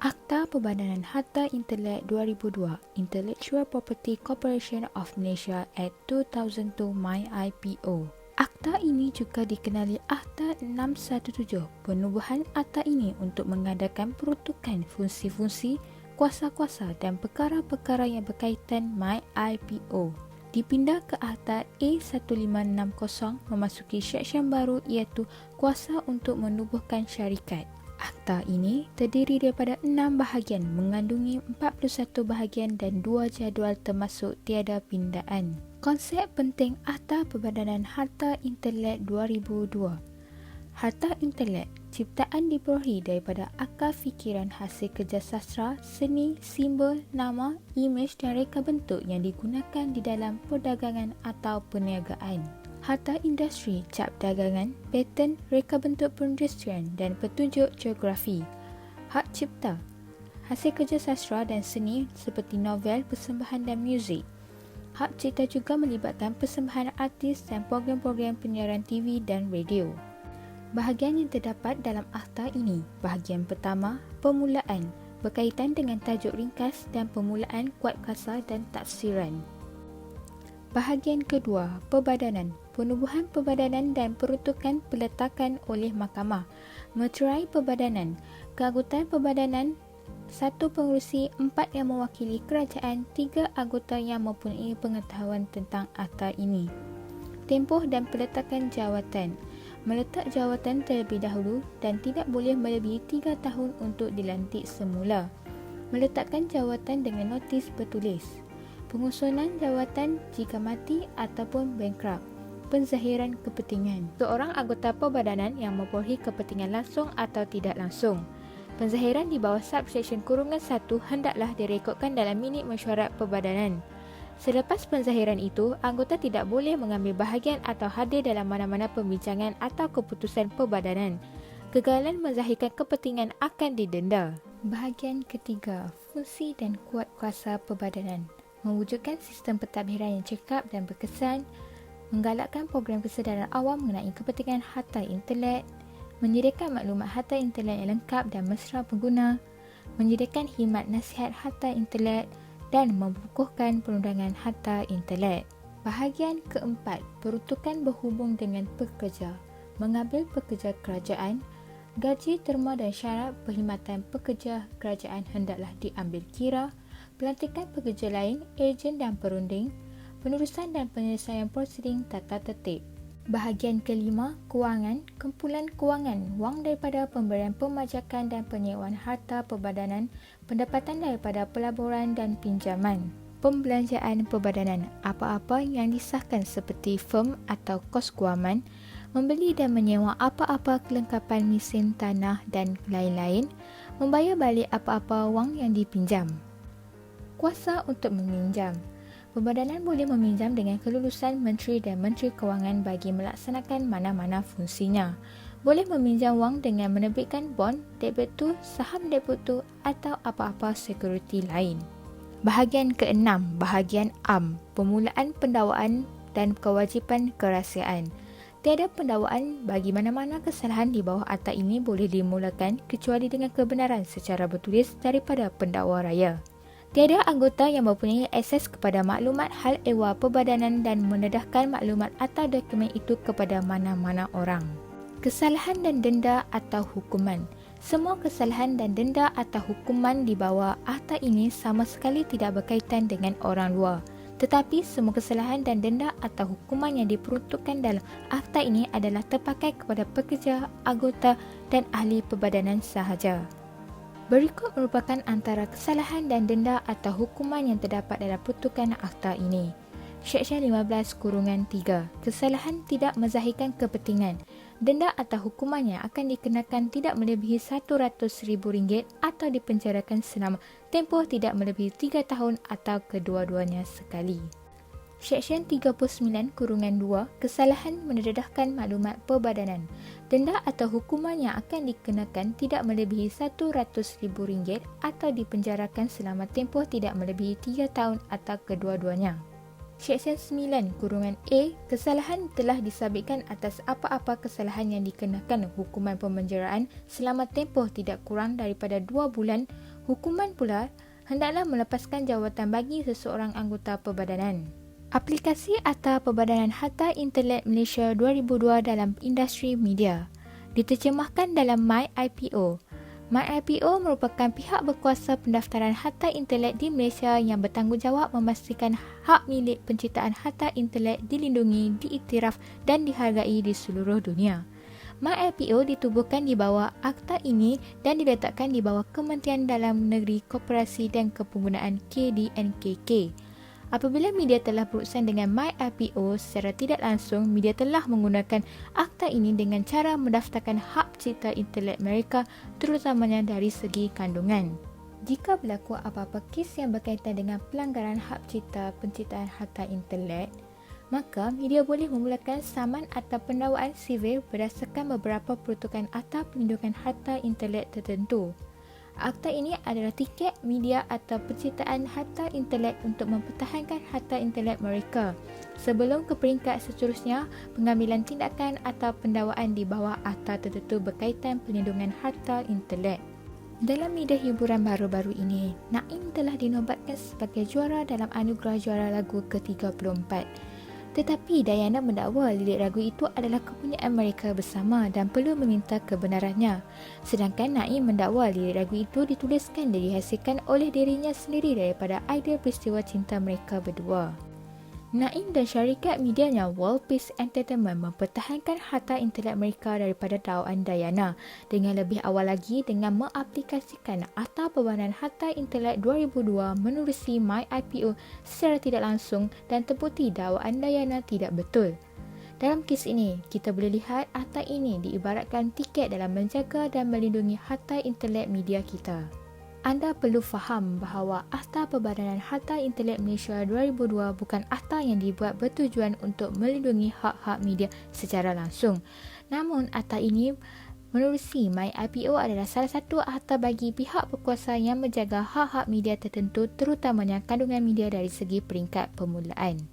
Akta Pembadanan Harta Intelek 2002 Intellectual Property Corporation of Malaysia Act 2002 MyIPO. Akta ini juga dikenali Akta 617. Penubuhan akta ini untuk mengadakan peruntukan fungsi-fungsi, kuasa-kuasa dan perkara-perkara yang berkaitan MyIPO. Dipindah ke Akta A1560 memasuki seksyen baru iaitu kuasa untuk menubuhkan syarikat. Akta ini terdiri daripada 6 bahagian mengandungi 41 bahagian dan 2 jadual termasuk tiada pindaan. Konsep penting Akta Pembadanan Harta Intelek 2002. Harta intelek, ciptaan diperolehi daripada akal fikiran hasil kerja sastra, seni, simbol, nama, imej dan reka bentuk yang digunakan di dalam perdagangan atau perniagaan. Harta industri, cap dagangan, paten, reka bentuk perindustrian dan petunjuk geografi. Hak cipta, hasil kerja sastra dan seni seperti novel, persembahan dan muzik. Hak cipta juga melibatkan persembahan artis dan program-program penyiaran TV dan radio. Bahagian yang terdapat dalam akta ini. Bahagian pertama, permulaan, berkaitan dengan tajuk ringkas dan permulaan kuat kasar dan tafsiran. Bahagian kedua, perbadanan, penubuhan perbadanan dan peruntukan peletakan oleh mahkamah. Meterai perbadanan, keanggotaan perbadanan, 1 pengerusi, 4 yang mewakili kerajaan, 3 anggota yang mempunyai pengetahuan tentang akta ini. Tempoh dan peletakan jawatan, meletak jawatan terlebih dahulu dan tidak boleh melebihi 3 tahun untuk dilantik semula. Meletakkan jawatan dengan notis bertulis. Pengusunan jawatan jika mati ataupun bankrupt. Penzahiran kepentingan. Seorang anggota perbadanan yang memperolehi kepentingan langsung atau tidak langsung. Penzahiran di bawah subseksyen kurungan 1 hendaklah direkodkan dalam minit mesyuarat perbadanan. Selepas penzahiran itu, anggota tidak boleh mengambil bahagian atau hadir dalam mana-mana pembincangan atau keputusan perbadanan. Kegagalan menzahirkan kepentingan akan didenda. Bahagian ketiga, fungsi dan kuat kuasa perbadanan. Mewujudkan sistem pentadbiran yang cekap dan berkesan, menggalakkan program kesedaran awam mengenai kepentingan harta intelek, menyediakan maklumat harta intelek yang lengkap dan mesra pengguna, menyediakan khidmat nasihat harta intelek dan membukuhkan perundangan harta intelek. Bahagian keempat, peruntukan berhubung dengan pekerja, mengambil pekerja kerajaan, gaji, terma dan syarat perkhidmatan pekerja kerajaan hendaklah diambil kira, pelantikan pekerja lain, ejen dan perunding, penerusan dan penyelesaian prosiding tata tertib. Bahagian kelima, kewangan, kumpulan kewangan, wang daripada pemberian pemajakan dan penyewaan harta perbadanan, pendapatan daripada pelaburan dan pinjaman. Pembelanjaan perbadanan, apa-apa yang disahkan seperti firm atau kos guaman, membeli dan menyewa apa-apa kelengkapan mesin tanah dan lain-lain, membayar balik apa-apa wang yang dipinjam. Kuasa untuk meminjam. Perbadanan boleh meminjam dengan kelulusan Menteri dan Menteri Kewangan bagi melaksanakan mana-mana fungsinya. Boleh meminjam wang dengan menerbitkan bond, debetu, saham debetu atau apa-apa sekuriti lain. Bahagian keenam, bahagian am, permulaan pendakwaan dan kewajipan kerahsiaan. Tiada pendakwaan bagi mana-mana kesalahan di bawah akta ini boleh dimulakan kecuali dengan kebenaran secara bertulis daripada pendakwa raya. Tiada anggota yang mempunyai akses kepada maklumat hal ehwal perbadanan dan mendedahkan maklumat atau dokumen itu kepada mana-mana orang. Kesalahan dan denda atau hukuman. Semua kesalahan dan denda atau hukuman di bawah akta ini sama sekali tidak berkaitan dengan orang luar. Tetapi semua kesalahan dan denda atau hukuman yang diperuntukkan dalam akta ini adalah terpakai kepada pekerja, anggota dan ahli perbadanan sahaja. Berikut merupakan antara kesalahan dan denda atau hukuman yang terdapat dalam peruntukan akta ini. Seksyen 15(3). Kesalahan tidak menzahirkan kepentingan. Denda atau hukumannya akan dikenakan tidak melebihi RM100,000 atau dipenjarakan selama tempoh tidak melebihi 3 tahun atau kedua-duanya sekali. Seksyen 39(2). Kesalahan mendedahkan maklumat perbadanan. Denda atau hukuman yang akan dikenakan tidak melebihi RM100,000 atau dipenjarakan selama tempoh tidak melebihi 3 tahun atau kedua-duanya. Seksyen 9(a). Kesalahan telah disabitkan atas apa-apa kesalahan yang dikenakan hukuman pemenjaraan selama tempoh tidak kurang daripada 2 bulan Hukuman pula hendaklah melepaskan jawatan bagi seseorang anggota perbadanan. Aplikasi Akta Perbadanan Harta Intelek Malaysia 2002 dalam industri media diterjemahkan dalam MyIPO. MyIPO merupakan pihak berkuasa pendaftaran harta intelek di Malaysia yang bertanggungjawab memastikan hak milik penciptaan harta intelek dilindungi, diiktiraf dan dihargai di seluruh dunia. MyIPO ditubuhkan di bawah akta ini dan diletakkan di bawah Kementerian Dalam Negeri Koperasi dan Kepenggunaan KDNKK. Apabila media telah berurusan dengan MyIPO secara tidak langsung, media telah menggunakan akta ini dengan cara mendaftarkan hak cipta intelek mereka, terutamanya dari segi kandungan. Jika berlaku apa-apa kes yang berkaitan dengan pelanggaran hak cipta penciptaan harta intelek, maka media boleh memulakan saman atau pendakwaan sivil berdasarkan beberapa peruntukan Akta Perlindungan Harta Intelek tertentu. Akta ini adalah tiket media atau penciptaan harta intelek untuk mempertahankan harta intelek mereka sebelum ke peringkat seterusnya pengambilan tindakan atau pendakwaan di bawah akta tertentu berkaitan perlindungan harta intelek. Dalam media hiburan baru-baru ini, Naim telah dinobatkan sebagai juara dalam anugerah juara lagu ke-34. Tetapi Diana mendakwa lirik lagu itu adalah kepunyaan mereka bersama dan perlu meminta kebenarannya. Sedangkan Naim mendakwa lirik lagu itu dituliskan dan dihasilkan oleh dirinya sendiri daripada idea peristiwa cinta mereka berdua. Naim dan syarikat medianya World Peace Entertainment mempertahankan harta intelek mereka daripada dakwaan Diana dengan lebih awal lagi dengan mengaplikasikan Akta Perbadanan Harta Intelek 2002 menerusi MyIPO secara tidak langsung dan terbukti dakwaan Diana tidak betul. Dalam kes ini, kita boleh lihat akta ini diibaratkan tiket dalam menjaga dan melindungi harta intelek media kita. Anda perlu faham bahawa Akta Perbadanan Harta Intelek Malaysia 2002 bukan akta yang dibuat bertujuan untuk melindungi hak-hak media secara langsung. Namun, akta ini menerusi MyIPO adalah salah satu akta bagi pihak berkuasa yang menjaga hak-hak media tertentu, terutamanya kandungan media dari segi peringkat permulaan.